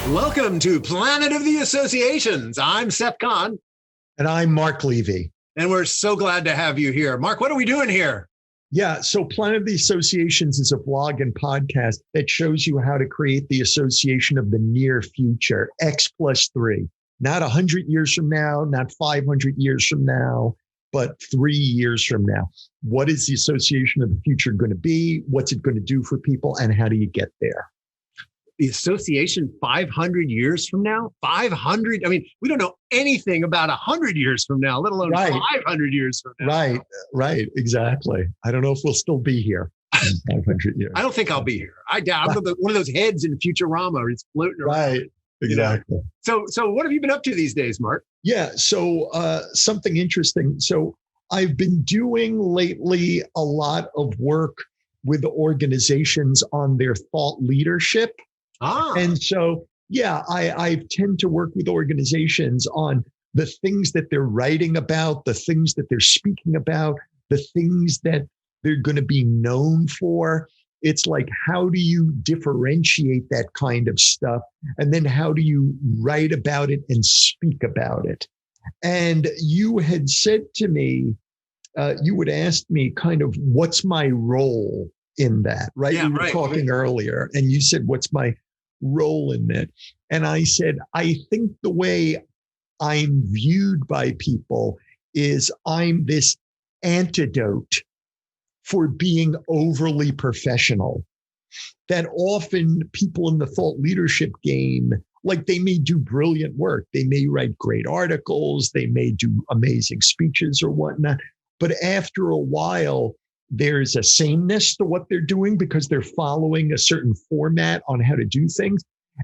Welcome to Planet of the Associations. I'm Seth Kahn. And I'm Mark Levy. And we're so glad to have you here. Mark, what are we doing here? Yeah, so Planet of the Associations is a blog and podcast that shows you how to create the association of the near future, X+3. Not 100 years from now, not 500 years from now, but 3 years from now. What is the association of the future going to be? What's it going to do for people? And how do you get there? The association 500 years from now? 500? I mean, we don't know anything about 100 years from now, let alone 500 years from now. Right, exactly. I don't know if we'll still be here in 500 years. I don't think I'll be here. I doubt. I'm one of those heads in Futurama. It's floating around. Right, exactly. So what have you been up to these days, Mark? Yeah, so something interesting. So I've been doing lately a lot of work with organizations on their thought leadership. And so, yeah, I tend to work with organizations on the things that they're writing about, the things that they're speaking about, the things that they're going to be known for. It's like, how do you differentiate that kind of stuff? And then how do you write about it and speak about it? And you had said to me, you had asked me kind of, what's my role in that, right? Yeah, we were talking earlier, and you said, what's my role in that? And I said, I think the way I'm viewed by people is I'm this antidote for being overly professional. That often people in the thought leadership game, like, they may do brilliant work. They may write great articles. They may do amazing speeches or whatnot. But after a while, there's a sameness to what they're doing because they're following a certain format on how to do things.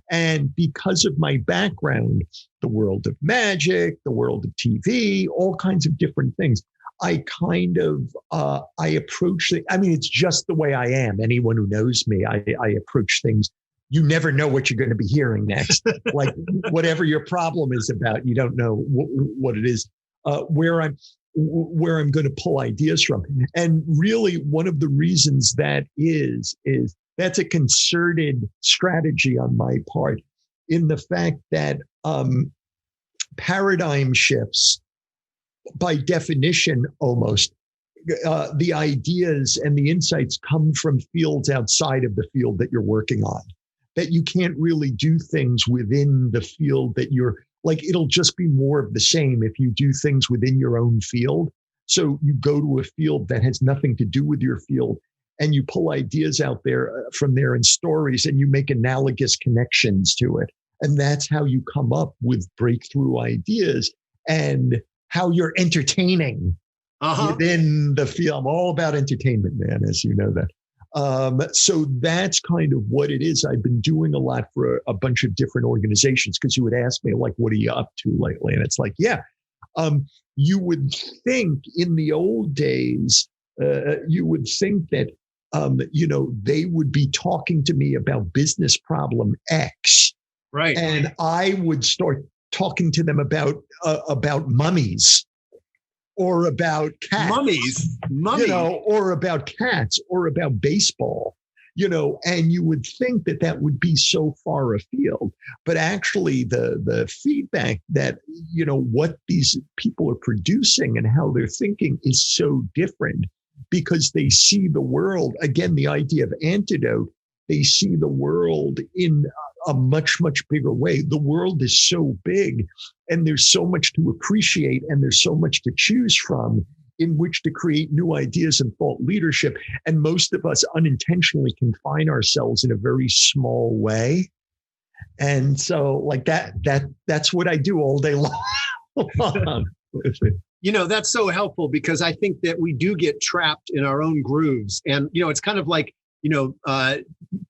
And because of my background, the world of magic, the world of TV, all kinds of different things, I kind of, I approach it. I mean, it's just the way I am. Anyone who knows me, I approach things. You never know what you're going to be hearing next. Like, whatever your problem is about, you don't know what it is, where I'm going to pull ideas from. And really, one of the reasons that is that's a concerted strategy on my part, in the fact that paradigm shifts, by definition, almost, the ideas and the insights come from fields outside of the field that you're working on, that you can't really do things within the field that you're, like, it'll just be more of the same if you do things within your own field. So you go to a field that has nothing to do with your field, and you pull ideas out there from there and stories, and you make analogous connections to it. And that's how you come up with breakthrough ideas and how you're entertaining within the field. I'm all about entertainment, man, as you know that. So that's kind of what it is. I've been doing a lot for a bunch of different organizations, because you would ask me, like, what are you up to lately? And it's like, you would think in the old days, you would think that, they would be talking to me about business problem X. Right. And I would start talking to them about mummies, or about cats, mummies, or about cats, or about baseball, and you would think that would be so far afield. But actually the feedback that, what these people are producing and how they're thinking is so different, because they see the world, again, the idea of antidote, they see the world in a much, much bigger way. The world is so big, and there's so much to appreciate, and there's so much to choose from in which to create new ideas and thought leadership. And most of us unintentionally confine ourselves in a very small way. And so, like, that's what I do all day long. That's so helpful, because I think that we do get trapped in our own grooves. And, it's kind of like, in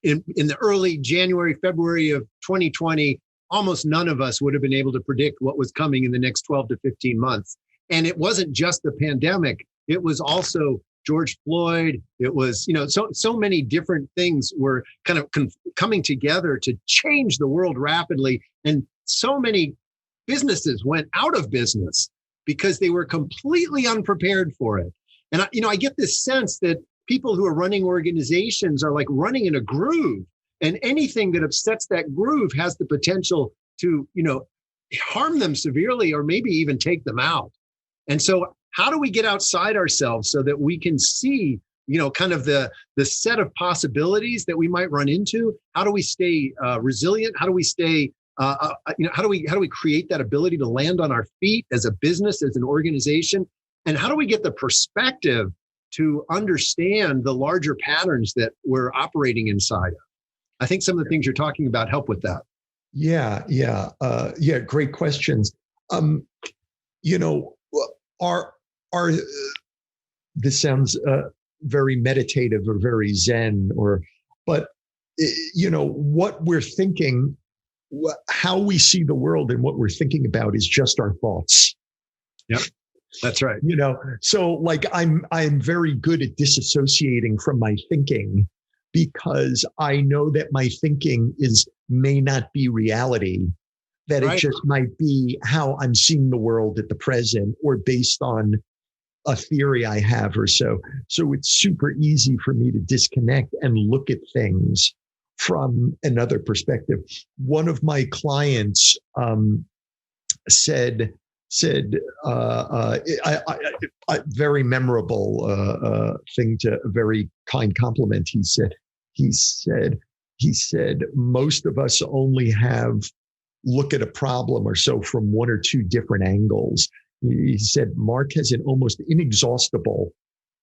the early January, February of 2020, almost none of us would have been able to predict what was coming in the next 12 to 15 months. And it wasn't just the pandemic. It was also George Floyd. It was, so many different things were kind of coming together to change the world rapidly. And so many businesses went out of business because they were completely unprepared for it. And I get this sense that people who are running organizations are like running in a groove, and anything that upsets that groove has the potential to, harm them severely or maybe even take them out. And so how do we get outside ourselves so that we can see, kind of the set of possibilities that we might run into? How do we stay resilient? How do we stay, how do we create that ability to land on our feet as a business, as an organization? And how do we get the perspective to understand the larger patterns that we're operating inside of? I think some of the things you're talking about help with that. Yeah. Great questions. This sounds very meditative or very Zen, but what we're thinking, how we see the world and what we're thinking about is just our thoughts. Yep. That's right. So like I'm very good at disassociating from my thinking, because I know that my thinking may not be reality, that It just might be how I'm seeing the world at the present or based on a theory I have or so. So it's super easy for me to disconnect and look at things from another perspective. One of my clients said, a very memorable thing, to a very kind compliment. He said, most of us only look at a problem or so from one or two different angles. He said, Mark has an almost inexhaustible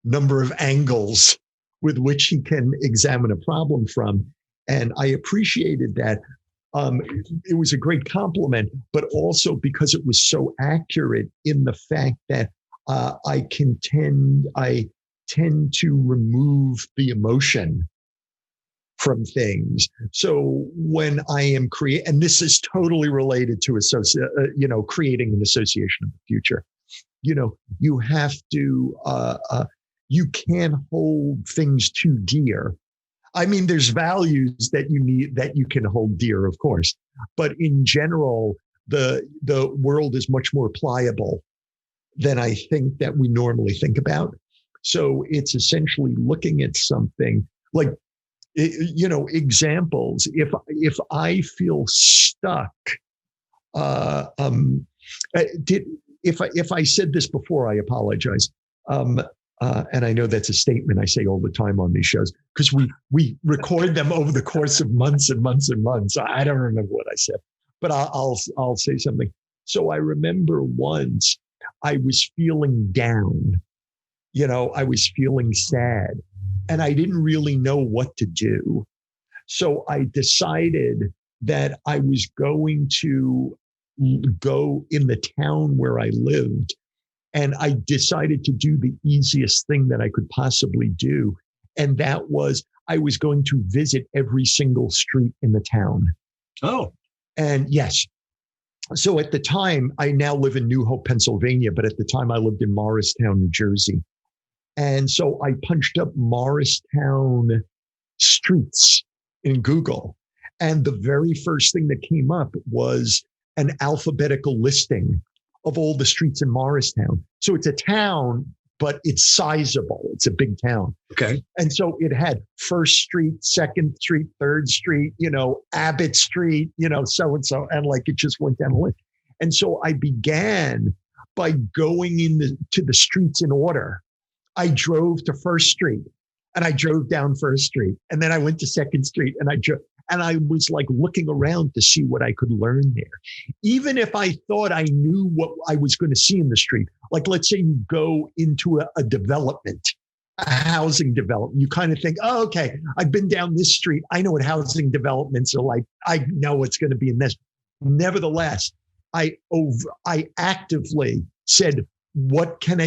number of angles with which he can examine a problem from. And I appreciated that. It was a great compliment, but also because it was so accurate in the fact that I tend to remove the emotion from things. So when I am and this is totally related to creating an association of the future. You have to, you can't hold things too dear. I mean, there's values that you can hold dear, of course, but in general, the world is much more pliable than I think that we normally think about. So it's essentially looking at something like, examples. If I feel stuck, if I said this before, I apologize. And I know that's a statement I say all the time on these shows, because we record them over the course of months and months and months. I don't remember what I said, but I'll say something. So I remember once I was feeling down, I was feeling sad, and I didn't really know what to do. So I decided that I was going to go in the town where I lived. And I decided to do the easiest thing that I could possibly do. And that was, I was going to visit every single street in the town. Oh. And yes. So at the time, I now live in New Hope, Pennsylvania, but at the time I lived in Morristown, New Jersey. And so I punched up Morristown streets in Google. And the very first thing that came up was an alphabetical listing of all the streets in Morristown. So it's a town, but it's sizable. It's a big town. Okay. And so it had First Street, Second Street, Third Street, Abbott Street, so-and-so. And like, it just went down the list. And so I began by going to the streets in order. I drove to First Street and I drove down First Street. And then I went to Second Street and I was like looking around to see what I could learn there. Even if I thought I knew what I was going to see in the street, like let's say you go into a development, a housing development, you kind of think, oh, okay, I've been down this street. I know what housing developments are like. I know what's going to be in this. Nevertheless, I actively said, what can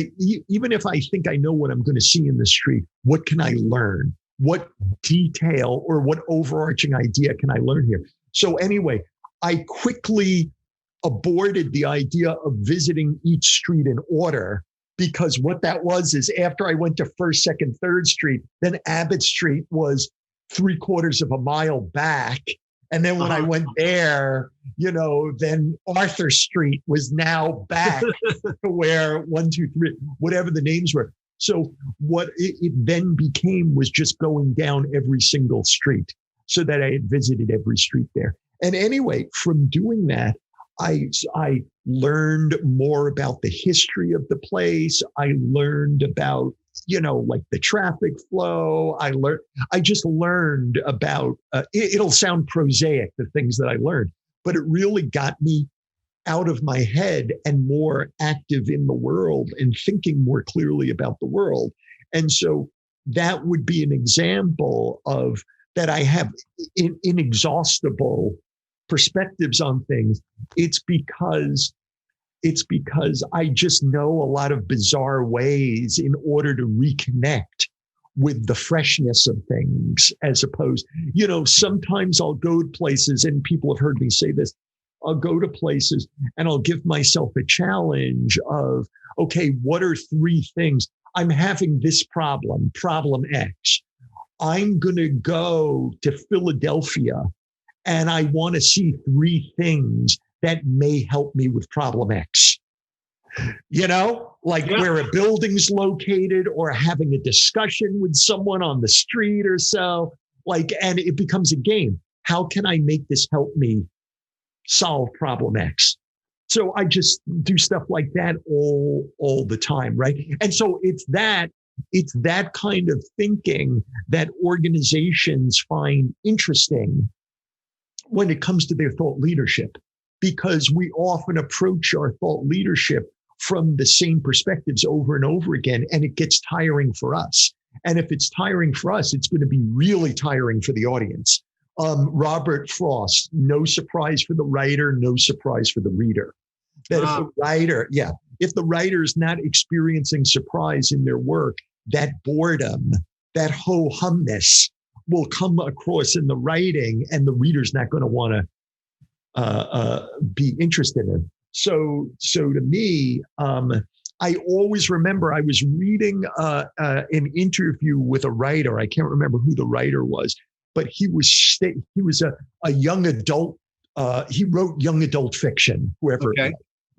even if I think I know what I'm going to see in the street, what can I learn? What detail or what overarching idea can I learn here? So anyway, I quickly aborted the idea of visiting each street in order, because what that was is after I went to First, Second, Third Street, then Abbott Street was 3/4 of a mile back. And then when I went there, then Arthur Street was now back to where 1, 2, 3, whatever the names were. So what it then became was just going down every single street, so that I had visited every street there. And anyway, from doing that, I learned more about the history of the place. I learned about, like the traffic flow. I just learned about, it'll sound prosaic, the things that I learned, but it really got me out of my head and more active in the world and thinking more clearly about the world. And so that would be an example of that I have inexhaustible perspectives on things. It's because I just know a lot of bizarre ways in order to reconnect with the freshness of things, as opposed, sometimes I'll go to places, and people have heard me say this, I'll go to places and I'll give myself a challenge of, okay, what are 3 things? I'm having this problem X. I'm going to go to Philadelphia and I want to see 3 things that may help me with problem X. Where a building's located, or having a discussion with someone on the street or so, and it becomes a game. How can I make this help me solve problem X? So I just do stuff like that all the time, right? And so it's that kind of thinking that organizations find interesting when it comes to their thought leadership, because we often approach our thought leadership from the same perspectives over and over again, and it gets tiring for us. And if it's tiring for us, it's going to be really tiring for the audience. Robert Frost, no surprise for the writer, no surprise for the reader. That if the writer is not experiencing surprise in their work, that boredom, that ho-humness will come across in the writing, and the reader's not going to want to be interested in. So to me, I always remember I was reading an interview with a writer. I can't remember who the writer was, but he was a young adult. He wrote young adult fiction, whoever,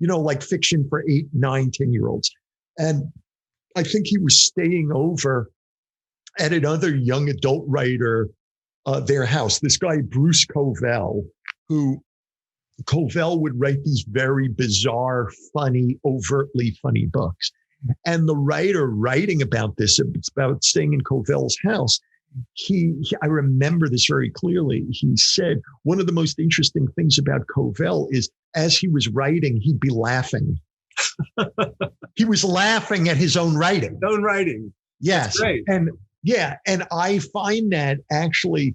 like fiction for 8, 9, 10-year-olds. And I think he was staying over at another young adult writer, their house. This guy, Bruce Covell, who Covell would write these very bizarre, funny, overtly funny books. And the writer writing about this, it's about staying in Covell's house. I remember this very clearly. He said, one of the most interesting things about Covell is as he was writing, he'd be laughing. He was laughing at his own writing. Yes. And I find that actually,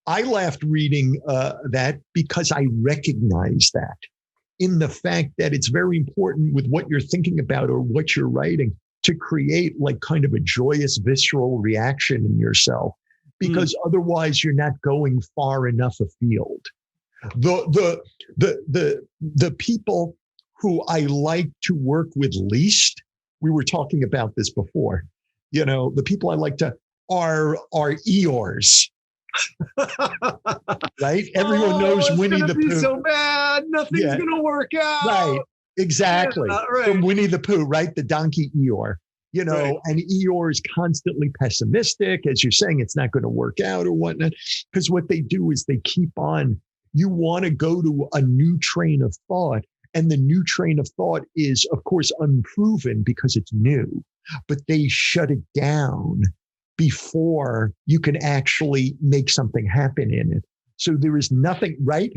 I laughed reading that because I recognize that in the fact that it's very important with what you're thinking about or what you're writing to create kind of a joyous, visceral reaction in yourself, because otherwise you're not going far enough afield. The people who I like to work with least, we were talking about this before, the people I like to are Eeyores. Right? Everyone knows Winnie the Pooh. So bad, nothing's gonna work out. Right, exactly. Right. From Winnie the Pooh, right? The donkey Eeyore. Right. And Eeyore is constantly pessimistic, as you're saying, it's not going to work out or whatnot. Because what they do is they keep on. You want to go to a new train of thought, and the new train of thought is, of course, unproven because it's new. But they shut it down before you can actually make something happen in it. So there is nothing, right?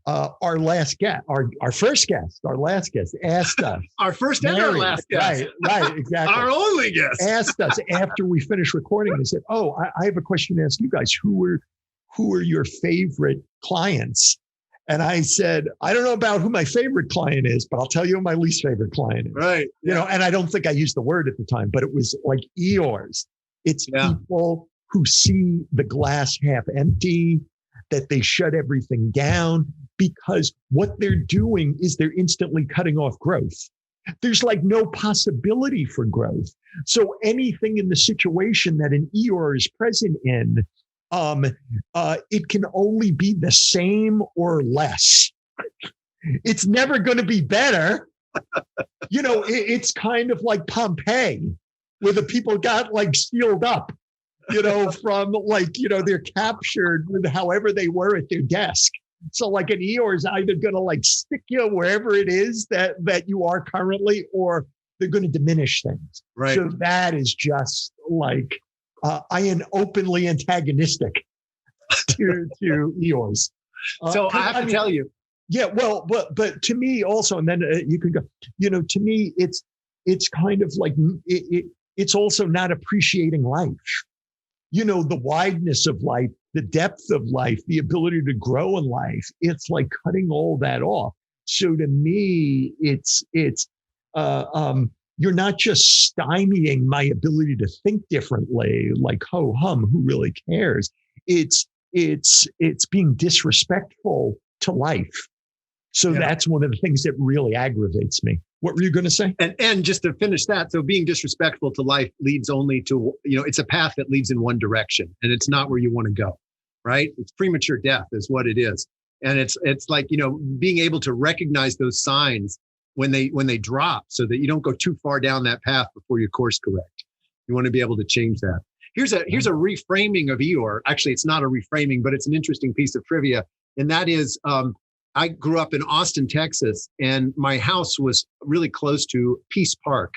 Our last guest, our first guest, our last guest asked us. Our first and our last guest. Right, exactly. Our only guest. Asked us after we finished recording. They said, "Oh, I have a question to ask you guys. Who are your favorite clients?" And I said, "I don't know about who my favorite client is, but I'll tell you who my least favorite client is." Right. And I don't think I used the word at the time, but it was like Eeyores. It's people who see the glass half empty, that they shut everything down, because what they're doing is they're instantly cutting off growth. There's no possibility for growth. So anything in the situation that an Eeyore is present in, it can only be the same or less. It's never going to be better. It's kind of like Pompeii, where the people got like sealed up, from they're captured with however they were at their desk. So like an Eeyore is either going to like stick you wherever it is that you are currently, or they're going to diminish things. Right. So that is just like, I am openly antagonistic to Eeyores. So I have to tell you. Yeah, well, but to me also, and then you can go, to me, it's kind of like, it's also not appreciating life. The wideness of life, the depth of life, the ability to grow in life. It's like cutting all that off. So to me, it's you're not just stymieing my ability to think differently, like ho hum, who really cares? It's being disrespectful to life. So that's one of the things that really aggravates me. What were you going to say? And just to finish that, so being disrespectful to life leads only to, it's a path that leads in one direction, and it's not where you want to go, right? It's premature death is what it is. And it's like, being able to recognize those signs when they drop, so that you don't go too far down that path before you course correct. You want to be able to change that. Here's a reframing of Eeyore. Actually, it's not a reframing, but it's an interesting piece of trivia. And that is, I grew up in Austin, Texas, and my house was really close to Peace Park,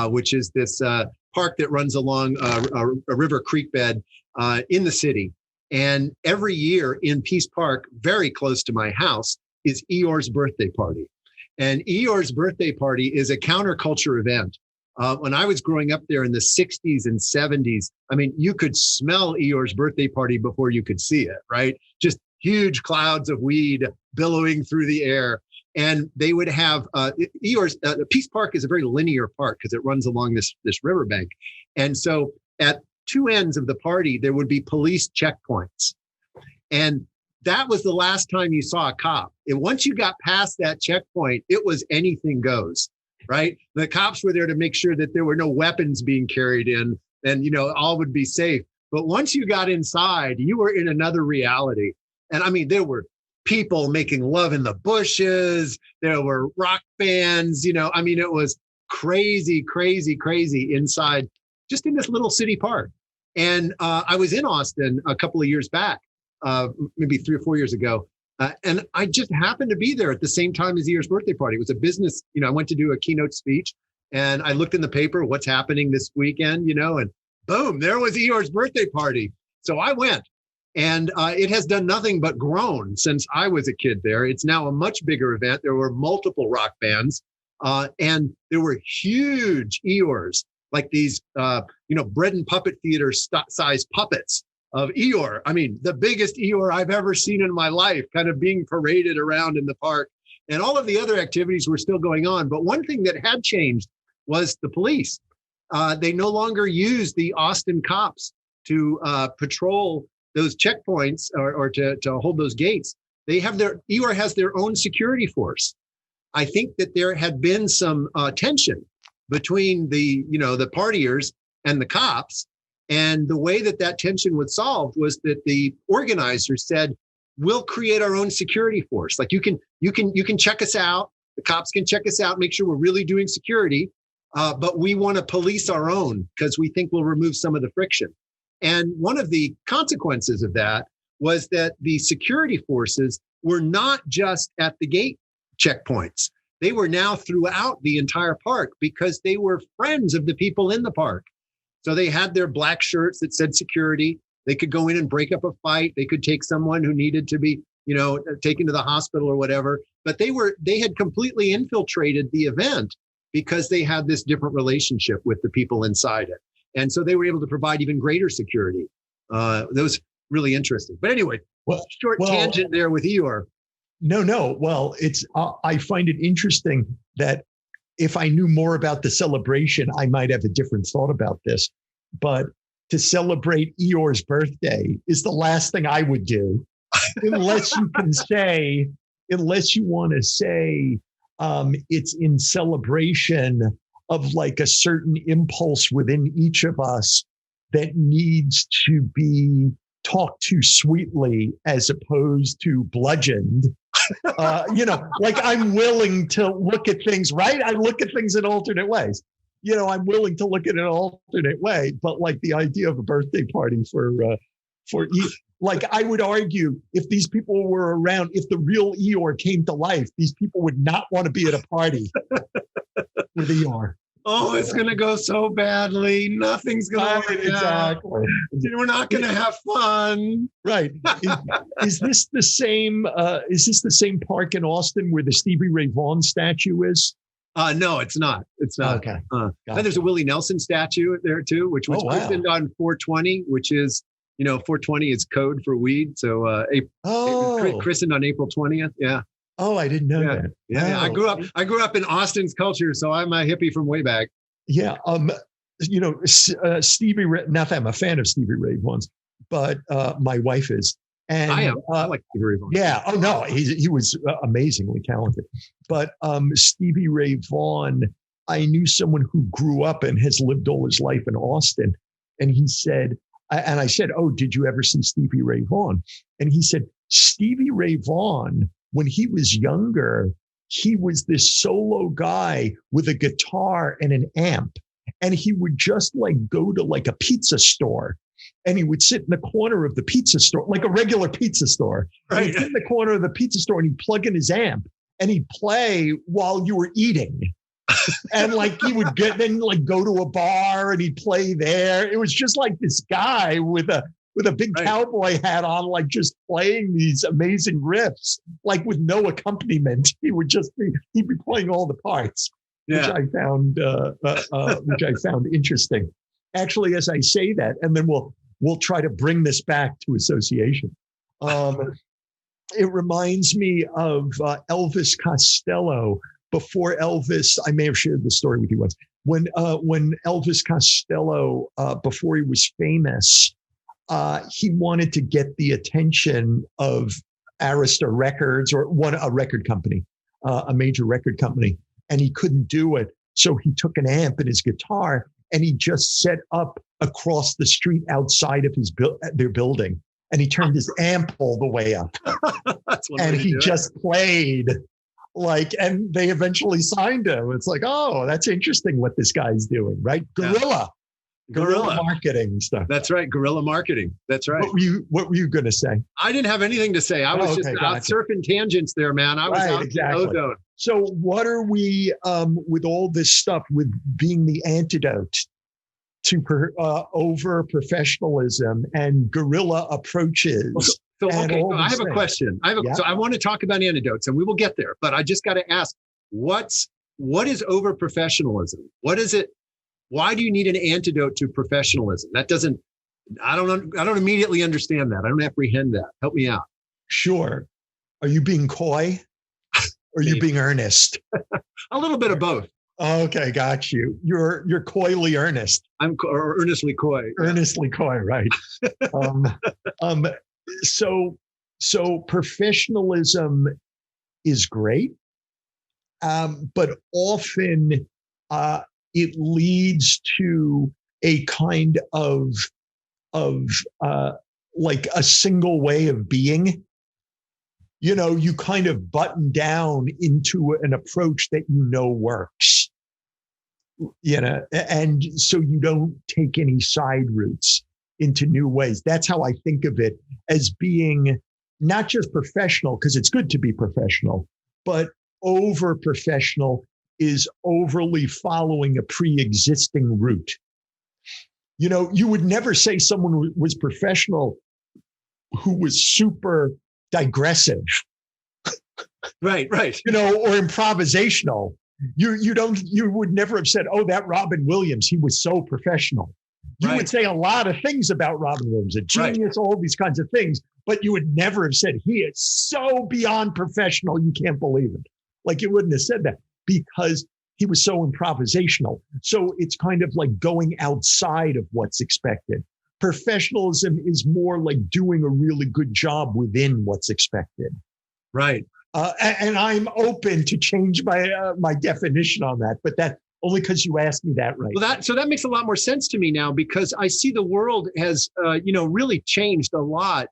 which is this park that runs along a river creek bed in the city. And every year in Peace Park, very close to my house, is Eeyore's birthday party. And Eeyore's birthday party is a counterculture event. When I was growing up there in the 60s and 70s, you could smell Eeyore's birthday party before you could see it, right? Just huge clouds of weed billowing through the air. And they would have Eeyores. Peace Park is a very linear park because it runs along this riverbank. And so at two ends of the party, there would be police checkpoints. And that was the last time you saw a cop. And once you got past that checkpoint, it was anything goes, right? The cops were there to make sure that there were no weapons being carried in, and, all would be safe. But once you got inside, you were in another reality. And there were people making love in the bushes. There were rock bands, it was crazy, crazy, crazy inside, just in this little city park. And I was in Austin a couple of years back, maybe 3 or 4 years ago. And I just happened to be there at the same time as Eeyores' birthday party. It was a business, I went to do a keynote speech, and I looked in the paper, what's happening this weekend, and boom, there was Eeyores' birthday party. So I went. And it has done nothing but grown since I was a kid there. It's now a much bigger event. There were multiple rock bands, and there were huge Eeyores, like these, bread and puppet theater size puppets of Eeyore. The biggest Eeyore I've ever seen in my life, kind of being paraded around in the park. And all of the other activities were still going on. But one thing that had changed was the police. They no longer use the Austin cops to patrol those checkpoints or to hold those gates. Eeyore has their own security force. I think that there had been some tension between the partiers and the cops. And the way that tension was solved was that the organizers said, we'll create our own security force. Like you can check us out. The cops can check us out, make sure we're really doing security. But we want to police our own because we think we'll remove some of the friction. And one of the consequences of that was that the security forces were not just at the gate checkpoints. They were now throughout the entire park because they were friends of the people in the park. So they had their black shirts that said security. They could go in and break up a fight. They could take someone who needed to be, taken to the hospital or whatever. But they had completely infiltrated the event because they had this different relationship with the people inside it. And so they were able to provide even greater security. That was really interesting. But anyway, short tangent there with Eeyore. No. Well, I find it interesting that if I knew more about the celebration, I might have a different thought about this. But to celebrate Eeyore's birthday is the last thing I would do, unless you want to say it's in celebration of like a certain impulse within each of us that needs to be talk too sweetly as opposed to bludgeoned. Like I'm willing to look at things, right? I look at things in alternate ways. I'm willing to look at an alternate way, but like the idea of a birthday party like I would argue if these people were around, if the real Eeyore came to life, these people would not want to be at a party with Eeyore. Oh, it's going to go so badly. Nothing's going to work exactly. out. We're not going to have fun. Right. Is this the same? Is this the same park in Austin where the Stevie Ray Vaughan statue is? No, it's not. It's not. Okay. And there's a Willie Nelson statue there too, which was christened on 420, which is 420 is code for weed. So christened on April 20th. Yeah. Oh, I didn't know that. Yeah. Oh. I grew up in Austin's culture, so I'm a hippie from way back. Yeah. Stevie Ray, not that I'm a fan of Stevie Ray Vaughan's, but my wife is. And I am. I like Stevie Ray Vaughan. Yeah. Oh no, he was amazingly talented. But Stevie Ray Vaughan, I knew someone who grew up and has lived all his life in Austin, and he said, and I said, "Oh, did you ever see Stevie Ray Vaughan?" And he said, Stevie Ray Vaughan, when he was younger, he was this solo guy with a guitar and an amp, and he would just like go to like a pizza store. And he would sit in the corner of the pizza store, like a regular pizza store. Right. He'd sit in the corner of the pizza store and he'd plug in his amp and he'd play while you were eating. And like he would then go to a bar and he'd play there. It was just like this guy with a big cowboy hat on, like just playing these amazing riffs, like with no accompaniment. He'd be playing all the parts, which I found interesting. Actually, as I say that, and then we'll try to bring this back to association. It reminds me of Elvis Costello. Before Elvis, I may have shared this story with you once. When Elvis Costello, before he was famous, he wanted to get the attention of Arista Records or a record company, a major record company, and he couldn't do it. So he took an amp and his guitar, and he just set up across the street outside of their building, and he turned his amp all the way up, and he just played and they eventually signed him. It's like, oh, that's interesting what this guy's doing, right? Guerrilla marketing stuff. That's right. Guerrilla marketing. That's right. What were you going to say? I didn't have anything to say. I was just out surfing tangents there, man. I was out in the ozone. So what are we, with all this stuff, with being the antidote to over-professionalism and guerrilla approaches? So I have a question. So I want to talk about antidotes, and we will get there. But I just got to ask, what is over-professionalism? What is it? Why do you need an antidote to professionalism? I don't immediately understand that. I don't apprehend that. Help me out. Sure. Are you being coy? Or are you being earnest? A little bit of both. Okay, got you. You're coyly earnest. Or earnestly coy. Earnestly coy, right? So professionalism is great, but often it leads to a kind of like a single way of being. You kind of button down into an approach that works. And so you don't take any side routes into new ways. That's how I think of it, as being not just professional, because it's good to be professional, but over-professional is overly following a pre-existing route. You would never say someone was professional who was super digressive. Right. Or improvisational. You would never have said, oh, that Robin Williams, he was so professional. You would say a lot of things about Robin Williams, a genius, all these kinds of things, but you would never have said he is so beyond professional, you can't believe it. Like you wouldn't have said that because he was so improvisational. So it's kind of like going outside of what's expected. Professionalism is more like doing a really good job within what's expected. Right. And I'm open to change my definition on that, but only because you asked me that right. Well, that makes a lot more sense to me now, because I see the world has, really changed a lot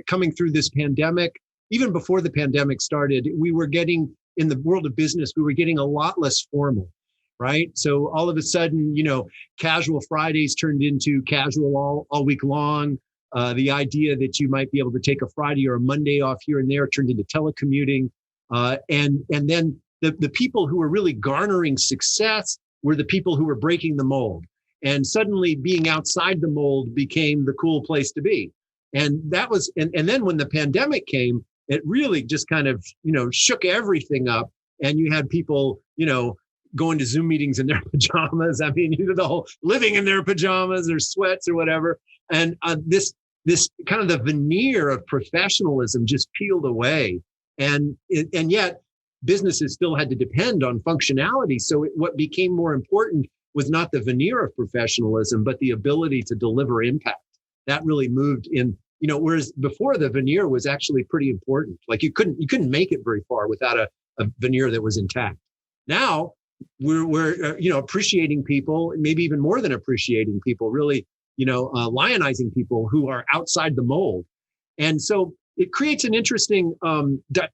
coming through this pandemic. Even before the pandemic started, we were getting, in the world of business, we were getting a lot less formal, right? So all of a sudden, casual Fridays turned into casual all week long. The idea that you might be able to take a Friday or a Monday off here and there turned into telecommuting. And then the people who were really garnering success were the people who were breaking the mold. And suddenly being outside the mold became the cool place to be. And that was, and then when the pandemic came, it really just kind of, shook everything up. And you had people, going to Zoom meetings in their pajamas. I mean, the whole living in their pajamas or sweats or whatever. And this kind of the veneer of professionalism just peeled away. And yet businesses still had to depend on functionality. So what became more important was not the veneer of professionalism, but the ability to deliver impact. That really moved in, whereas before the veneer was actually pretty important. Like you couldn't make it very far without a veneer that was intact. Now we're appreciating people, maybe even more than appreciating people, really, lionizing people who are outside the mold. And so it creates an interesting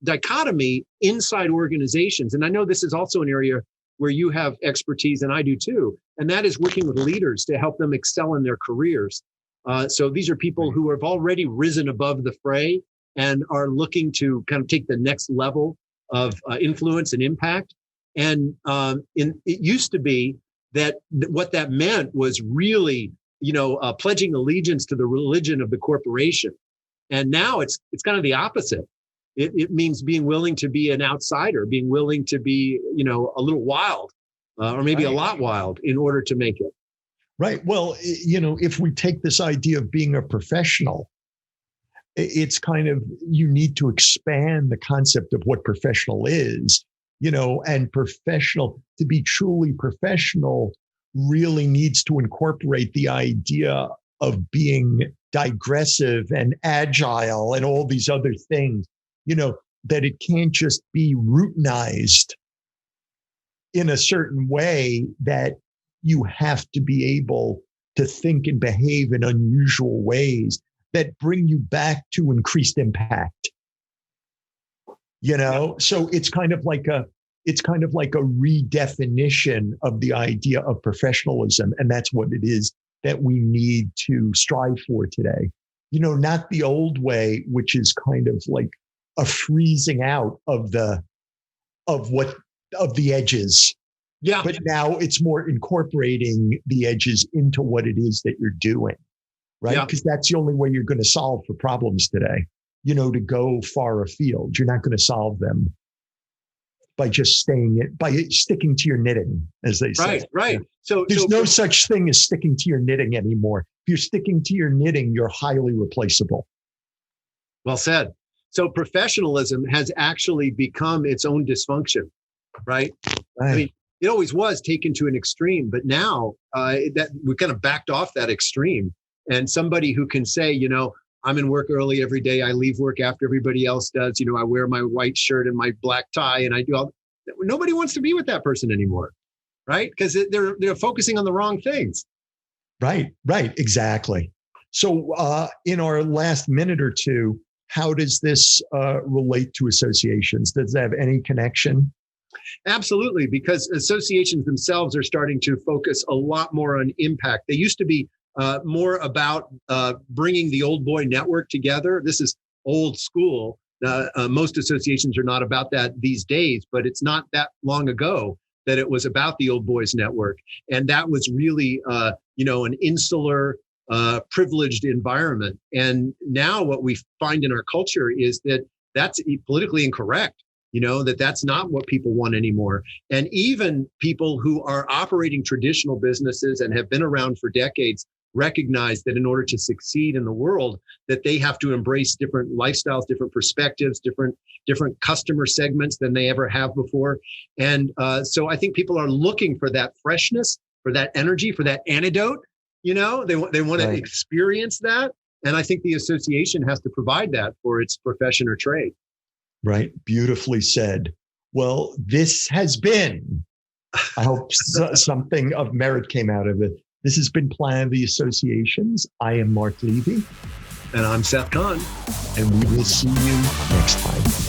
dichotomy inside organizations. And I know this is also an area where you have expertise, and I do too. And that is working with leaders to help them excel in their careers. So these are people who have already risen above the fray and are looking to kind of take the next level of influence and impact. And it used to be that what that meant was really, pledging allegiance to the religion of the corporation. And now it's kind of the opposite. It means being willing to be an outsider, being willing to be, a little wild, or maybe a lot wild in order to make it. Right. Well, if we take this idea of being a professional, it's kind of, you need to expand the concept of what professional is, and professional, to be truly professional, really needs to incorporate the idea of being digressive and agile and all these other things, that it can't just be routinized in a certain way, that you have to be able to think and behave in unusual ways that bring you back to increased impact. So it's kind of like a redefinition of the idea of professionalism. And that's what it is that we need to strive for today. Not the old way, which is kind of like a freezing out of the edges. Yeah. But now it's more incorporating the edges into what it is that you're doing, right? Because that's the only way you're going to solve for problems today, to go far afield. You're not going to solve them by just sticking to your knitting, as they say. Right. So there's no such thing as sticking to your knitting anymore. If you're sticking to your knitting, you're highly replaceable. Well said. So professionalism has actually become its own dysfunction, right? I mean, it always was taken to an extreme, but now that we kind of backed off that extreme. And somebody who can say, I'm in work early every day. I leave work after everybody else does. I wear my white shirt and my black tie, and I do all. Nobody wants to be with that person anymore, right? Because they're focusing on the wrong things. Right, exactly. So in our last minute or two, how does this relate to associations? Does it have any connection? Absolutely, because associations themselves are starting to focus a lot more on impact. They used to be more about bringing the old boy network together. This is old school. Most associations are not about that these days, but it's not that long ago that it was about the old boys network. And that was really, an insular, privileged environment. And now what we find in our culture is that that's politically incorrect. That's not what people want anymore. And even people who are operating traditional businesses and have been around for decades recognize that in order to succeed in the world, that they have to embrace different lifestyles, different perspectives, different customer segments than they ever have before. And so I think people are looking for that freshness, for that energy, for that antidote. They want to experience that. And I think the association has to provide that for its profession or trade. Right. Beautifully said. Well, this has been I hope something of merit came out of it. This has been Plan the Associations. I am Mark Levy. And I'm Seth Kahn. And we will see you next time.